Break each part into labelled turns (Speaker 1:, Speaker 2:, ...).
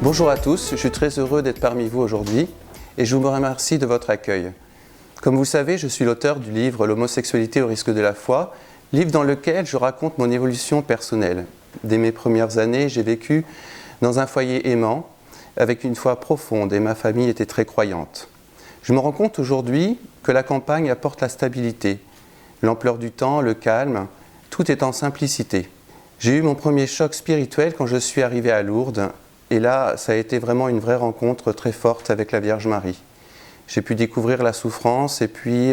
Speaker 1: Bonjour à tous, je suis très heureux d'être parmi vous aujourd'hui et je vous remercie de votre accueil. Comme vous le savez, je suis l'auteur du livre L'homosexualité au risque de la foi, livre dans lequel je raconte mon évolution personnelle. Dès mes premières années, j'ai vécu dans un foyer aimant, avec une foi profonde et ma famille était très croyante. Je me rends compte aujourd'hui que la campagne apporte la stabilité, l'ampleur du temps, le calme, tout est en simplicité. J'ai eu mon premier choc spirituel quand je suis arrivé à Lourdes et là, ça a été vraiment une vraie rencontre très forte avec la Vierge Marie. J'ai pu découvrir la souffrance et puis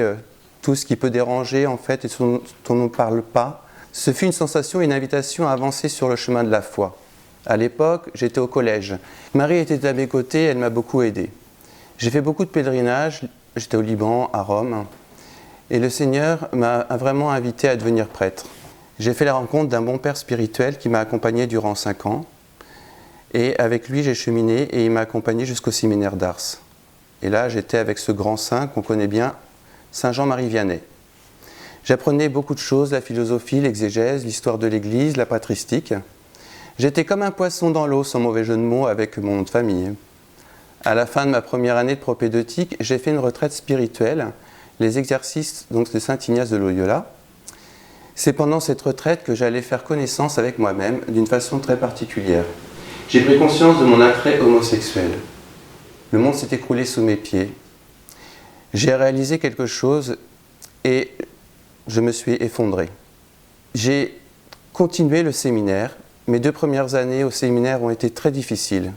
Speaker 1: tout ce qui peut déranger en fait et dont on ne parle pas. Ce fut une sensation et une invitation à avancer sur le chemin de la foi. À l'époque, j'étais au collège. Marie était à mes côtés, elle m'a beaucoup aidé. J'ai fait beaucoup de pèlerinages, j'étais au Liban, à Rome, et le Seigneur m'a vraiment invité à devenir prêtre. J'ai fait la rencontre d'un bon père spirituel qui m'a accompagné durant 5 ans, et avec lui j'ai cheminé et il m'a accompagné jusqu'au séminaire d'Ars. Et là j'étais avec ce grand saint qu'on connaît bien, Saint Jean-Marie Vianney. J'apprenais beaucoup de choses, la philosophie, l'exégèse, l'histoire de l'Église, la patristique. J'étais comme un poisson dans l'eau, sans mauvais jeu de mots, avec mon nom de famille. À la fin de ma première année de propédeutique, j'ai fait une retraite spirituelle, les exercices donc, de Saint Ignace de Loyola. C'est pendant cette retraite que j'allais faire connaissance avec moi-même d'une façon très particulière. J'ai pris conscience de mon attrait homosexuel. Le monde s'est écroulé sous mes pieds. J'ai réalisé quelque chose et je me suis effondré. J'ai continué le séminaire. Mes 2 premières années au séminaire ont été très difficiles.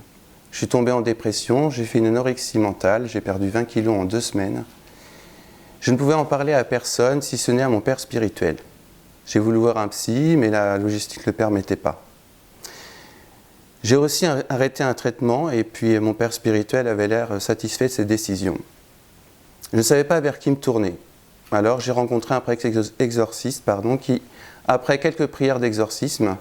Speaker 1: Je suis tombé en dépression, j'ai fait une anorexie mentale, j'ai perdu 20 kilos en 2 semaines. Je ne pouvais en parler à personne, si ce n'est à mon père spirituel. J'ai voulu voir un psy, mais la logistique ne le permettait pas. J'ai aussi arrêté un traitement et puis mon père spirituel avait l'air satisfait de ses décisions. Je ne savais pas vers qui me tourner. Alors j'ai rencontré un prêtre exorciste qui, après quelques prières d'exorcisme,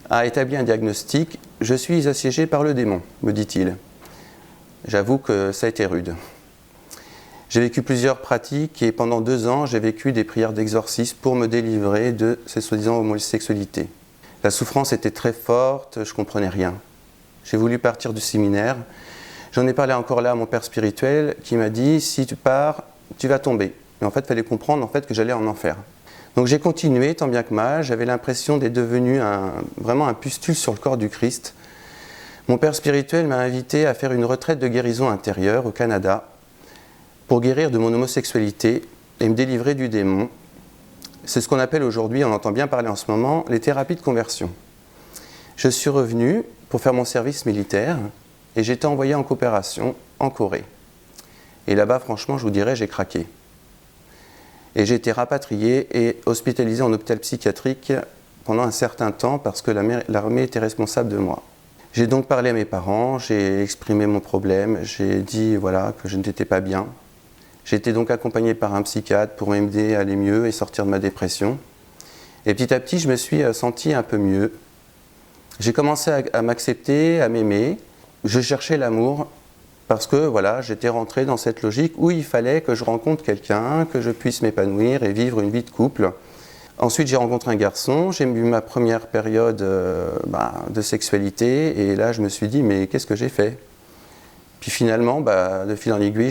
Speaker 1: a établi un diagnostic. « Je suis assiégé par le démon », me dit-il. J'avoue que ça a été rude. J'ai vécu plusieurs pratiques et pendant 2 ans, j'ai vécu des prières d'exorcisme pour me délivrer de ces soi-disant homosexualités. La souffrance était très forte, je ne comprenais rien. J'ai voulu partir du séminaire. J'en ai parlé encore là à mon père spirituel qui m'a dit « si tu pars, tu vas tomber ». Mais en fait, il fallait comprendre que j'allais en enfer. Donc j'ai continué tant bien que mal, j'avais l'impression d'être devenu vraiment un pustule sur le corps du Christ. Mon père spirituel m'a invité à faire une retraite de guérison intérieure au Canada pour guérir de mon homosexualité et me délivrer du démon. C'est ce qu'on appelle aujourd'hui, on entend bien parler en ce moment, les thérapies de conversion. Je suis revenu pour faire mon service militaire et j'ai été envoyé en coopération en Corée. Et là-bas, franchement, je vous dirais, j'ai craqué. Et j'ai été rapatrié et hospitalisé en hôpital psychiatrique pendant un certain temps parce que l'armée était responsable de moi. J'ai donc parlé à mes parents, j'ai exprimé mon problème, j'ai dit que je n'étais pas bien. J'ai été donc accompagné par un psychiatre pour m'aider à aller mieux et sortir de ma dépression. Et petit à petit, je me suis senti un peu mieux. J'ai commencé à m'accepter, à m'aimer. Je cherchais l'amour. Parce que j'étais rentré dans cette logique où il fallait que je rencontre quelqu'un, que je puisse m'épanouir et vivre une vie de couple. Ensuite, j'ai rencontré un garçon, j'ai eu ma première période de sexualité et là, je me suis dit, mais qu'est-ce que j'ai fait? Puis finalement, de fil en aiguille,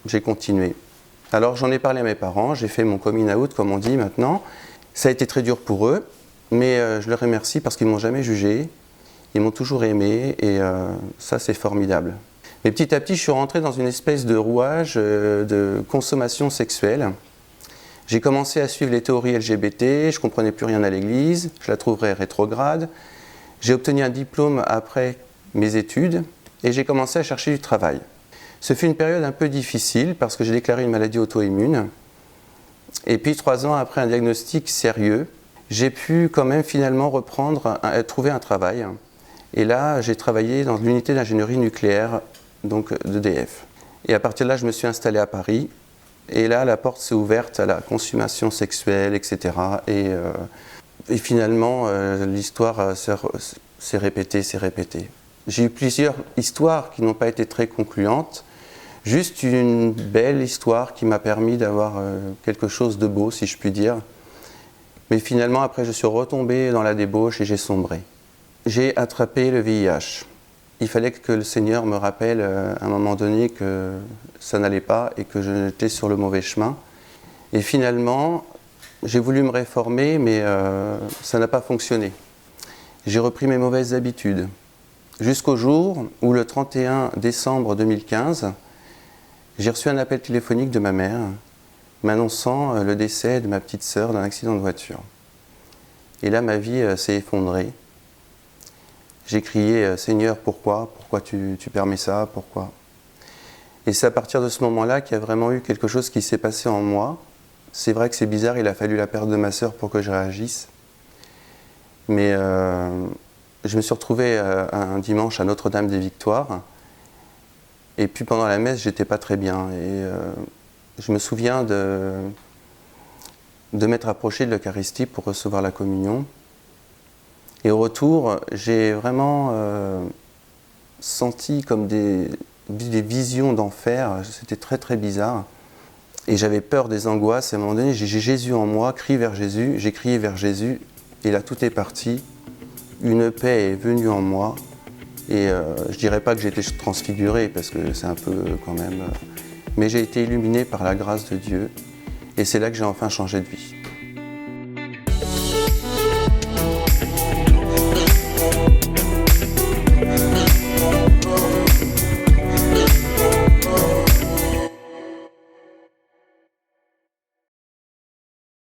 Speaker 1: j'ai continué. Alors, j'en ai parlé à mes parents, j'ai fait mon coming out, comme on dit maintenant. Ça a été très dur pour eux, mais je leur remercie parce qu'ils ne m'ont jamais jugé, ils m'ont toujours aimé et ça, c'est formidable. Mais petit à petit, je suis rentré dans une espèce de rouage de consommation sexuelle. J'ai commencé à suivre les théories LGBT, je ne comprenais plus rien à l'Église, je la trouverais rétrograde. J'ai obtenu un diplôme après mes études et j'ai commencé à chercher du travail. Ce fut une période un peu difficile parce que j'ai déclaré une maladie auto-immune. Et puis 3 ans après un diagnostic sérieux, j'ai pu quand même finalement trouver un travail. Et là, j'ai travaillé dans l'unité d'ingénierie nucléaire donc d'EDF. Et à partir de là, je me suis installé à Paris. Et là, la porte s'est ouverte à la consommation sexuelle, etc. Et finalement, l'histoire s'est répétée. J'ai eu plusieurs histoires qui n'ont pas été très concluantes. Juste une belle histoire qui m'a permis d'avoir quelque chose de beau, si je puis dire. Mais finalement, après, je suis retombé dans la débauche et j'ai sombré. J'ai attrapé le VIH. il fallait que le Seigneur me rappelle à un moment donné que ça n'allait pas et que j'étais sur le mauvais chemin. Et finalement, j'ai voulu me réformer, mais ça n'a pas fonctionné. J'ai repris mes mauvaises habitudes. Jusqu'au jour où, le 31 décembre 2015, j'ai reçu un appel téléphonique de ma mère m'annonçant le décès de ma petite sœur d'un accident de voiture. Et là, ma vie s'est effondrée. J'ai crié « Seigneur, pourquoi tu permets ça? Pourquoi ?» Et c'est à partir de ce moment-là qu'il y a vraiment eu quelque chose qui s'est passé en moi. C'est vrai que c'est bizarre, il a fallu la perte de ma sœur pour que je réagisse. Mais je me suis retrouvé un dimanche à Notre-Dame-des-Victoires. Et puis pendant la messe, j'étais pas très bien. Et je me souviens de m'être approché de l'Eucharistie pour recevoir la communion. Et au retour, j'ai vraiment senti comme des visions d'enfer. C'était très très bizarre. Et j'avais peur des angoisses. Et à un moment donné, j'ai Jésus en moi, crie vers Jésus. J'ai crié vers Jésus. Et là, tout est parti. Une paix est venue en moi. Et je dirais pas que j'ai été transfiguré, parce que c'est un peu quand même... mais j'ai été illuminé par la grâce de Dieu. Et c'est là que j'ai enfin changé de vie.